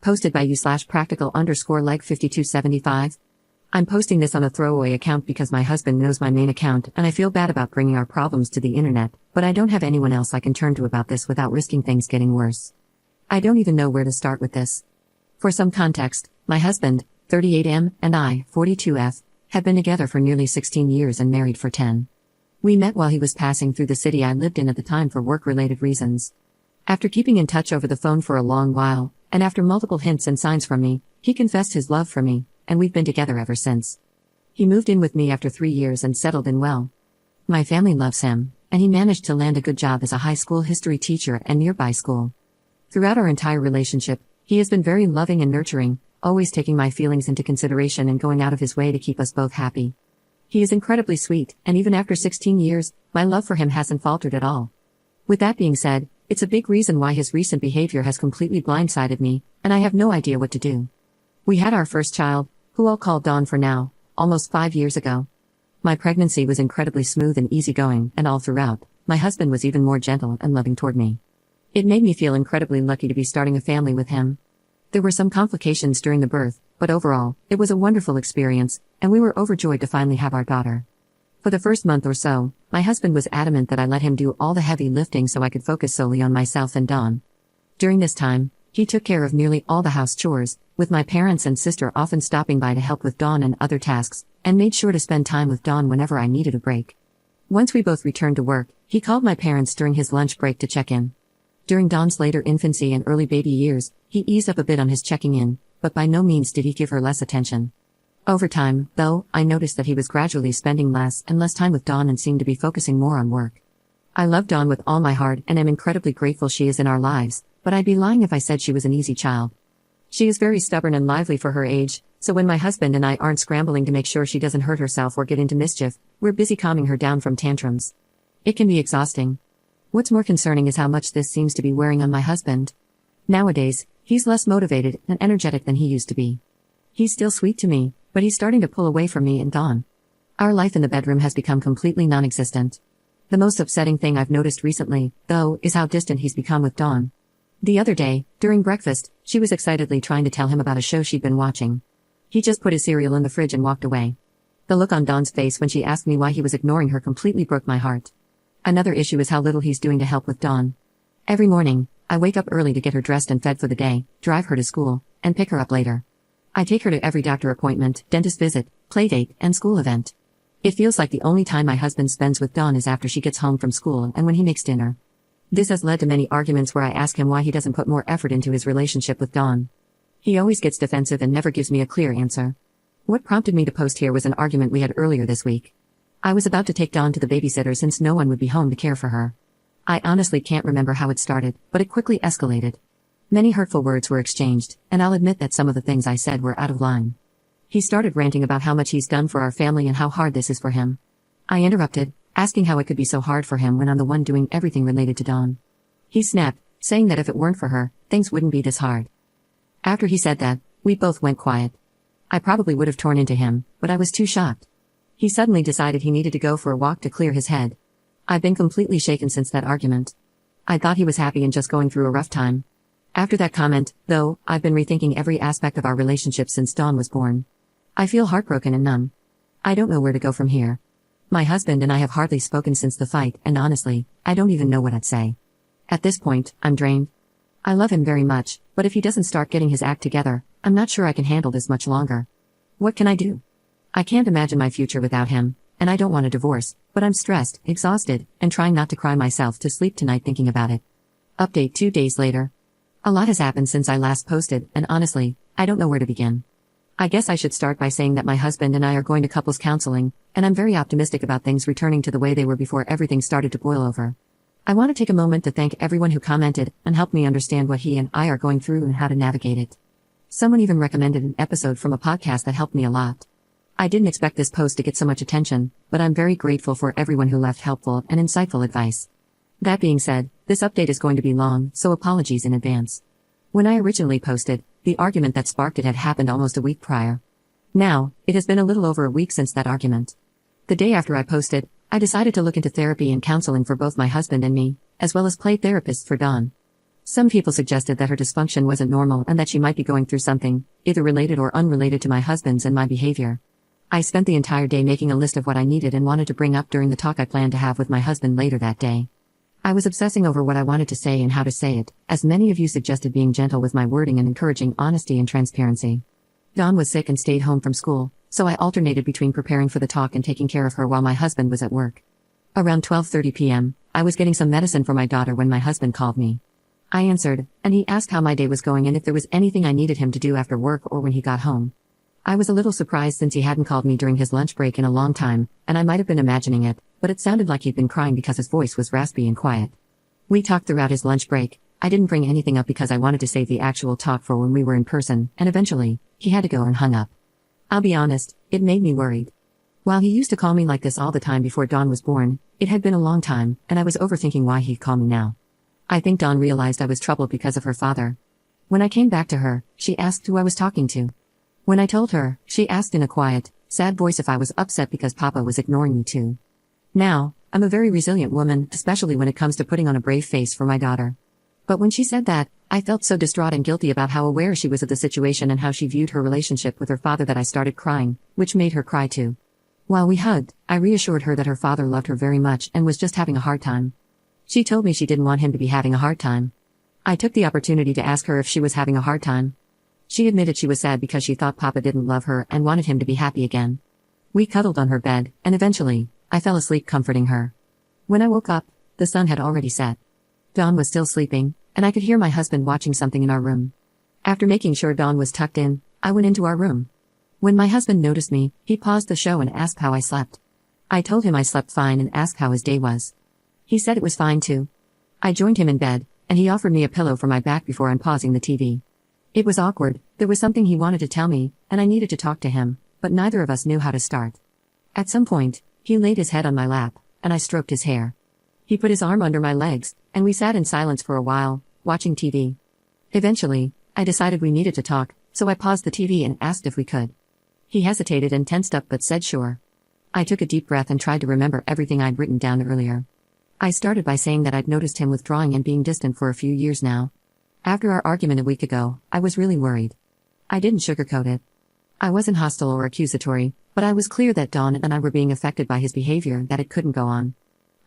Posted by you/practical_leg5275. I'm posting this on a throwaway account because my husband knows my main account and I feel bad about bringing our problems to the internet, but I don't have anyone else I can turn to about this without risking things getting worse. I don't even know where to start with this. For some context, my husband, 38M, and I, 42F, have been together for nearly 16 years and married for 10. We met while he was passing through the city I lived in at the time for work-related reasons. After keeping in touch over the phone for a long while, and after multiple hints and signs from me, he confessed his love for me, and we've been together ever since. He moved in with me after 3 years and settled in well. My family loves him, and he managed to land a good job as a high school history teacher at a nearby school. Throughout our entire relationship, he has been very loving and nurturing, always taking my feelings into consideration and going out of his way to keep us both happy. He is incredibly sweet, and even after 16 years, my love for him hasn't faltered at all. With that being said, it's a big reason why his recent behavior has completely blindsided me, and I have no idea what to do. We had our first child, who I'll call Dawn for now, almost 5 years ago. My pregnancy was incredibly smooth and easygoing, and all throughout, my husband was even more gentle and loving toward me. It made me feel incredibly lucky to be starting a family with him. There were some complications during the birth, but overall, it was a wonderful experience, and we were overjoyed to finally have our daughter. For the first month or so, my husband was adamant that I let him do all the heavy lifting so I could focus solely on myself and Dawn. During this time, he took care of nearly all the house chores, with my parents and sister often stopping by to help with Dawn and other tasks, and made sure to spend time with Dawn whenever I needed a break. Once we both returned to work, he called my parents during his lunch break to check in. During Dawn's later infancy and early baby years, he eased up a bit on his checking in, but by no means did he give her less attention. Over time, though, I noticed that he was gradually spending less and less time with Dawn and seemed to be focusing more on work. I love Dawn with all my heart and am incredibly grateful she is in our lives, but I'd be lying if I said she was an easy child. She is very stubborn and lively for her age, so when my husband and I aren't scrambling to make sure she doesn't hurt herself or get into mischief, we're busy calming her down from tantrums. It can be exhausting. What's more concerning is how much this seems to be wearing on my husband. Nowadays, he's less motivated and energetic than he used to be. He's still sweet to me, but he's starting to pull away from me and Dawn. Our life in the bedroom has become completely non-existent. The most upsetting thing I've noticed recently, though, is how distant he's become with Dawn. The other day, during breakfast, she was excitedly trying to tell him about a show she'd been watching. He just put his cereal in the fridge and walked away. The look on Dawn's face when she asked me why he was ignoring her completely broke my heart. Another issue is how little he's doing to help with Dawn. Every morning, I wake up early to get her dressed and fed for the day, drive her to school, and pick her up later. I take her to every doctor appointment, dentist visit, play date, and school event. It feels like the only time my husband spends with Dawn is after she gets home from school and when he makes dinner. This has led to many arguments where I ask him why he doesn't put more effort into his relationship with Dawn. He always gets defensive and never gives me a clear answer. What prompted me to post here was an argument we had earlier this week. I was about to take Dawn to the babysitter since no one would be home to care for her. I honestly can't remember how it started, but it quickly escalated. Many hurtful words were exchanged, and I'll admit that some of the things I said were out of line. He started ranting about how much he's done for our family and how hard this is for him. I interrupted, asking how it could be so hard for him when I'm the one doing everything related to Dawn. He snapped, saying that if it weren't for her, things wouldn't be this hard. After he said that, we both went quiet. I probably would have torn into him, but I was too shocked. He suddenly decided he needed to go for a walk to clear his head. I've been completely shaken since that argument. I thought he was happy and just going through a rough time. After that comment, though, I've been rethinking every aspect of our relationship since Dawn was born. I feel heartbroken and numb. I don't know where to go from here. My husband and I have hardly spoken since the fight, and honestly, I don't even know what I'd say. At this point, I'm drained. I love him very much, but if he doesn't start getting his act together, I'm not sure I can handle this much longer. What can I do? I can't imagine my future without him, and I don't want a divorce, but I'm stressed, exhausted, and trying not to cry myself to sleep tonight thinking about it. Update 2 days later. A lot has happened since I last posted, and honestly, I don't know where to begin. I guess I should start by saying that my husband and I are going to couples counseling, and I'm very optimistic about things returning to the way they were before everything started to boil over. I want to take a moment to thank everyone who commented and helped me understand what he and I are going through and how to navigate it. Someone even recommended an episode from a podcast that helped me a lot. I didn't expect this post to get so much attention, but I'm very grateful for everyone who left helpful and insightful advice. That being said, this update is going to be long, so apologies in advance. When I originally posted, the argument that sparked it had happened almost a week prior. Now, it has been a little over a week since that argument. The day after I posted, I decided to look into therapy and counseling for both my husband and me, as well as play therapist for Dawn. Some people suggested that her dysfunction wasn't normal and that she might be going through something, either related or unrelated to my husband's and my behavior. I spent the entire day making a list of what I needed and wanted to bring up during the talk I planned to have with my husband later that day. I was obsessing over what I wanted to say and how to say it, as many of you suggested being gentle with my wording and encouraging honesty and transparency. Dawn was sick and stayed home from school, so I alternated between preparing for the talk and taking care of her while my husband was at work. Around 12:30 p.m., I was getting some medicine for my daughter when my husband called me. I answered, and he asked how my day was going and if there was anything I needed him to do after work or when he got home. I was a little surprised since he hadn't called me during his lunch break in a long time, and I might have been imagining it, but it sounded like he'd been crying because his voice was raspy and quiet. We talked throughout his lunch break. I didn't bring anything up because I wanted to save the actual talk for when we were in person, and eventually, he had to go and hung up. I'll be honest, it made me worried. While he used to call me like this all the time before Dawn was born, it had been a long time, and I was overthinking why he'd call me now. I think Dawn realized I was troubled because of her father. When I came back to her, she asked who I was talking to. When I told her, she asked in a quiet, sad voice if I was upset because Papa was ignoring me too. Now, I'm a very resilient woman, especially when it comes to putting on a brave face for my daughter. But when she said that, I felt so distraught and guilty about how aware she was of the situation and how she viewed her relationship with her father that I started crying, which made her cry too. While we hugged, I reassured her that her father loved her very much and was just having a hard time. She told me she didn't want him to be having a hard time. I took the opportunity to ask her if she was having a hard time. She admitted she was sad because she thought Papa didn't love her and wanted him to be happy again. We cuddled on her bed, and eventually, I fell asleep comforting her. When I woke up, the sun had already set. Dawn was still sleeping, and I could hear my husband watching something in our room. After making sure Dawn was tucked in, I went into our room. When my husband noticed me, he paused the show and asked how I slept. I told him I slept fine and asked how his day was. He said it was fine too. I joined him in bed, and he offered me a pillow for my back before unpausing the TV. It was awkward, there was something he wanted to tell me, and I needed to talk to him, but neither of us knew how to start. At some point, he laid his head on my lap, and I stroked his hair. He put his arm under my legs, and we sat in silence for a while, watching TV. Eventually, I decided we needed to talk, so I paused the TV and asked if we could. He hesitated and tensed up but said sure. I took a deep breath and tried to remember everything I'd written down earlier. I started by saying that I'd noticed him withdrawing and being distant for a few years now. After our argument a week ago, I was really worried. I didn't sugarcoat it. I wasn't hostile or accusatory, but I was clear that Dawn and I were being affected by his behavior, that it couldn't go on.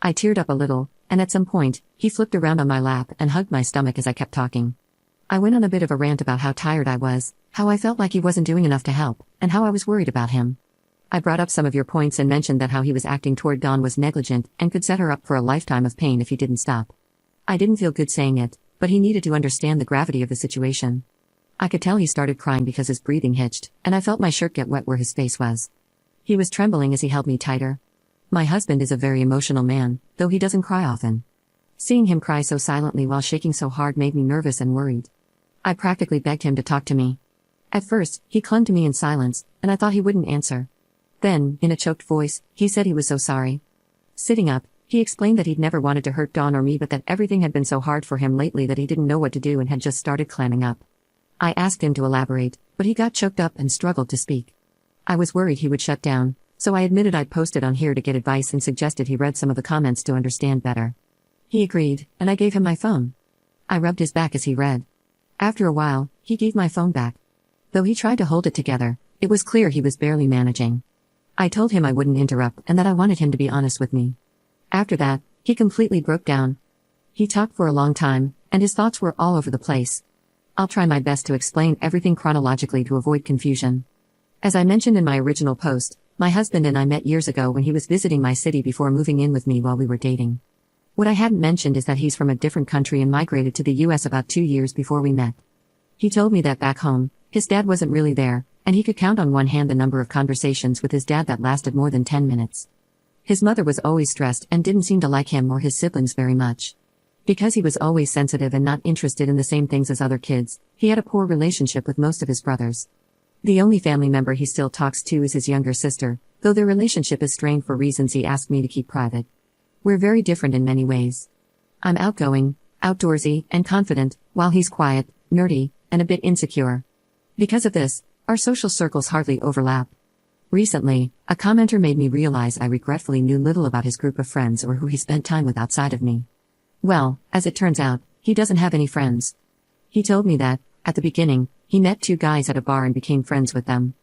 I teared up a little, and at some point, he flipped around on my lap and hugged my stomach as I kept talking. I went on a bit of a rant about how tired I was, how I felt like he wasn't doing enough to help, and how I was worried about him. I brought up some of your points and mentioned that how he was acting toward Dawn was negligent and could set her up for a lifetime of pain if he didn't stop. I didn't feel good saying it, but he needed to understand the gravity of the situation. I could tell he started crying because his breathing hitched, and I felt my shirt get wet where his face was. He was trembling as he held me tighter. My husband is a very emotional man, though he doesn't cry often. Seeing him cry so silently while shaking so hard made me nervous and worried. I practically begged him to talk to me. At first, he clung to me in silence, and I thought he wouldn't answer. Then, in a choked voice, he said he was so sorry. Sitting up, he explained that he'd never wanted to hurt Dawn or me but that everything had been so hard for him lately that he didn't know what to do and had just started clamming up. I asked him to elaborate, but he got choked up and struggled to speak. I was worried he would shut down, so I admitted I'd posted on here to get advice and suggested he read some of the comments to understand better. He agreed, and I gave him my phone. I rubbed his back as he read. After a while, he gave my phone back. Though he tried to hold it together, it was clear he was barely managing. I told him I wouldn't interrupt and that I wanted him to be honest with me. After that, he completely broke down. He talked for a long time, and his thoughts were all over the place. I'll try my best to explain everything chronologically to avoid confusion. As I mentioned in my original post, my husband and I met years ago when he was visiting my city before moving in with me while we were dating. What I hadn't mentioned is that he's from a different country and migrated to the US about 2 years before we met. He told me that back home, his dad wasn't really there, and he could count on one hand the number of conversations with his dad that lasted more than 10 minutes. His mother was always stressed and didn't seem to like him or his siblings very much. Because he was always sensitive and not interested in the same things as other kids, he had a poor relationship with most of his brothers. The only family member he still talks to is his younger sister, though their relationship is strained for reasons he asked me to keep private. We're very different in many ways. I'm outgoing, outdoorsy, and confident, while he's quiet, nerdy, and a bit insecure. Because of this, our social circles hardly overlap. Recently, a commenter made me realize I regretfully knew little about his group of friends or who he spent time with outside of me. Well, as it turns out, He doesn't have any friends. He told me that, at the beginning, he met two guys at a bar and became friends with them.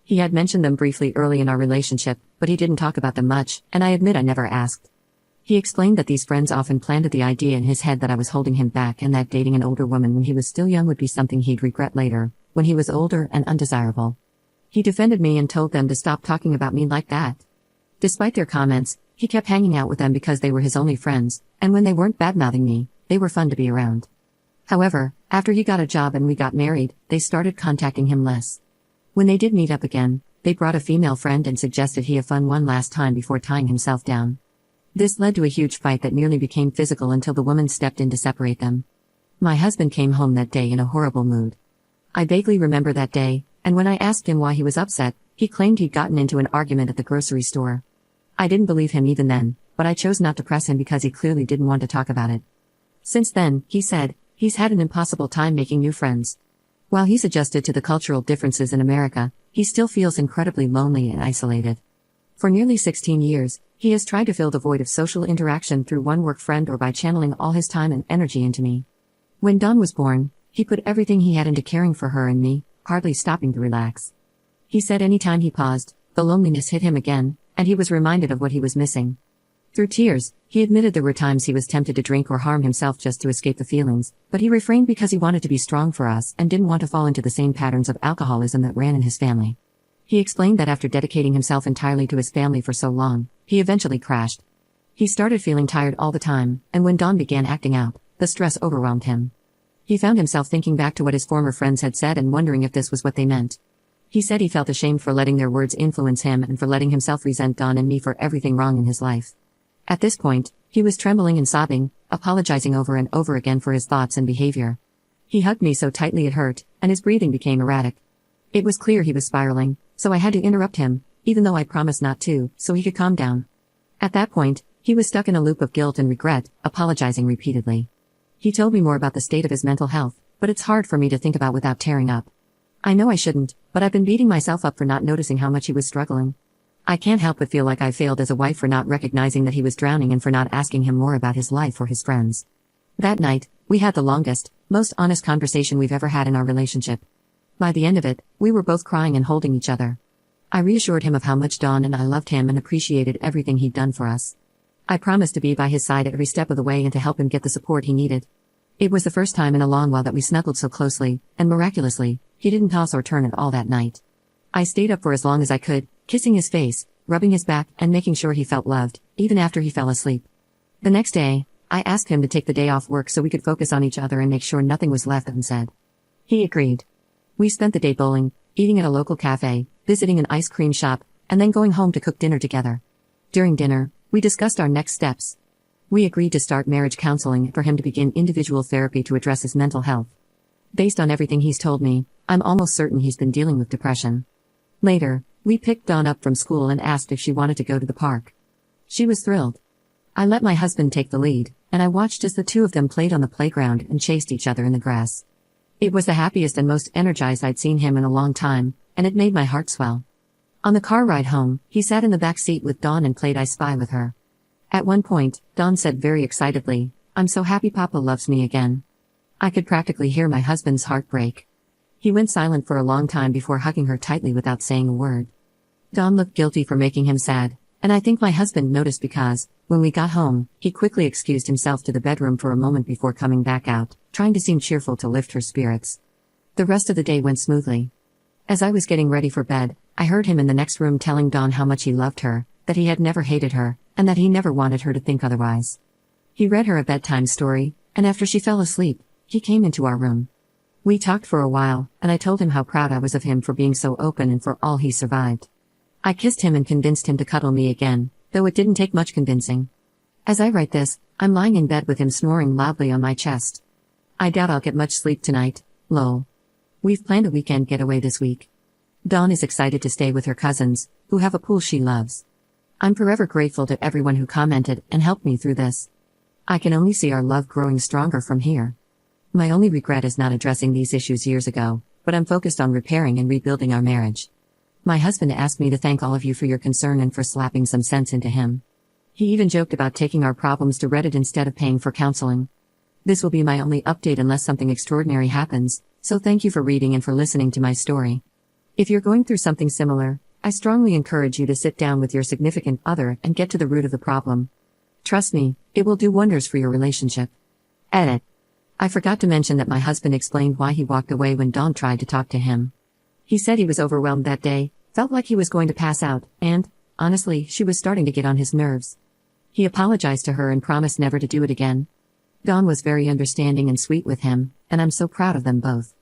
He had mentioned them briefly early in our relationship, but he didn't talk about them much, and I admit I never asked. He explained that these friends often planted the idea in his head that I was holding him back and that dating an older woman when he was still young would be something he'd regret later, when he was older and undesirable. He defended me and told them to stop talking about me like that. Despite their comments, he kept hanging out with them because they were his only friends, and when they weren't badmouthing me, they were fun to be around. However, after he got a job and we got married, they started contacting him less. When they did meet up again, they brought a female friend and suggested he have fun one last time before tying himself down. This led to a huge fight that nearly became physical until the woman stepped in to separate them. My husband came home that day in a horrible mood. I vaguely remember that day, and when I asked him why he was upset, he claimed he'd gotten into an argument at the grocery store. I didn't believe him even then, but I chose not to press him because he clearly didn't want to talk about it. Since then, he said, he's had an impossible time making new friends. While he's adjusted to the cultural differences in America, he still feels incredibly lonely and isolated. For nearly 16 years, he has tried to fill the void of social interaction through one work friend or by channeling all his time and energy into me. When Dawn was born, he put everything he had into caring for her and me, hardly stopping to relax. He said anytime he paused, the loneliness hit him again, and he was reminded of what he was missing. Through tears, he admitted there were times he was tempted to drink or harm himself just to escape the feelings, but he refrained because he wanted to be strong for us and didn't want to fall into the same patterns of alcoholism that ran in his family. He explained that after dedicating himself entirely to his family for so long, he eventually crashed. He started feeling tired all the time, and when Dawn began acting out, the stress overwhelmed him. He found himself thinking back to what his former friends had said and wondering if this was what they meant. He said he felt ashamed for letting their words influence him and for letting himself resent Dawn and me for everything wrong in his life. At this point, he was trembling and sobbing, apologizing over and over again for his thoughts and behavior. He hugged me so tightly it hurt, and his breathing became erratic. It was clear he was spiraling, so I had to interrupt him, even though I promised not to, so he could calm down. At that point, he was stuck in a loop of guilt and regret, apologizing repeatedly. He told me more about the state of his mental health, but it's hard for me to think about without tearing up. I know I shouldn't, but I've been beating myself up for not noticing how much he was struggling. I can't help but feel like I failed as a wife for not recognizing that he was drowning and for not asking him more about his life or his friends. That night, we had the longest, most honest conversation we've ever had in our relationship. By the end of it, we were both crying and holding each other. I reassured him of how much Dawn and I loved him and appreciated everything he'd done for us. I promised to be by his side every step of the way and to help him get the support he needed. It was the first time in a long while that we snuggled so closely, and miraculously, he didn't toss or turn at all that night. I stayed up for as long as I could, kissing his face, rubbing his back, and making sure he felt loved, even after he fell asleep. The next day, I asked him to take the day off work so we could focus on each other and make sure nothing was left unsaid. He agreed. We spent the day bowling, eating at a local cafe, visiting an ice cream shop, and then going home to cook dinner together. During dinner, we discussed our next steps. We agreed to start marriage counseling and for him to begin individual therapy to address his mental health. Based on everything he's told me, I'm almost certain he's been dealing with depression. Later, we picked Dawn up from school and asked if she wanted to go to the park. She was thrilled. I let my husband take the lead, and I watched as the two of them played on the playground and chased each other in the grass. It was the happiest and most energized I'd seen him in a long time, and it made my heart swell. On the car ride home, he sat in the back seat with Dawn and played I Spy with her. At one point, Dawn said very excitedly, "I'm so happy Papa loves me again." I could practically hear my husband's heart break. He went silent for a long time before hugging her tightly without saying a word. Dawn looked guilty for making him sad, and I think my husband noticed because, when we got home, he quickly excused himself to the bedroom for a moment before coming back out, trying to seem cheerful to lift her spirits. The rest of the day went smoothly. As I was getting ready for bed, I heard him in the next room telling Dawn how much he loved her, that he had never hated her, and that he never wanted her to think otherwise. He read her a bedtime story, and after she fell asleep, he came into our room. We talked for a while, and I told him how proud I was of him for being so open and for all he survived. I kissed him and convinced him to cuddle me again, though it didn't take much convincing. As I write this, I'm lying in bed with him snoring loudly on my chest. I doubt I'll get much sleep tonight, lol. We've planned a weekend getaway this week. Dawn is excited to stay with her cousins, who have a pool she loves. I'm forever grateful to everyone who commented and helped me through this. I can only see our love growing stronger from here. My only regret is not addressing these issues years ago, but I'm focused on repairing and rebuilding our marriage. My husband asked me to thank all of you for your concern and for slapping some sense into him. He even joked about taking our problems to Reddit instead of paying for counseling. This will be my only update unless something extraordinary happens, so thank you for reading and for listening to my story. If you're going through something similar, I strongly encourage you to sit down with your significant other and get to the root of the problem. Trust me, it will do wonders for your relationship. Edit. I forgot to mention that my husband explained why he walked away when Dawn tried to talk to him. He said he was overwhelmed that day, felt like he was going to pass out, and, honestly, she was starting to get on his nerves. He apologized to her and promised never to do it again. Dawn was very understanding and sweet with him, and I'm so proud of them both.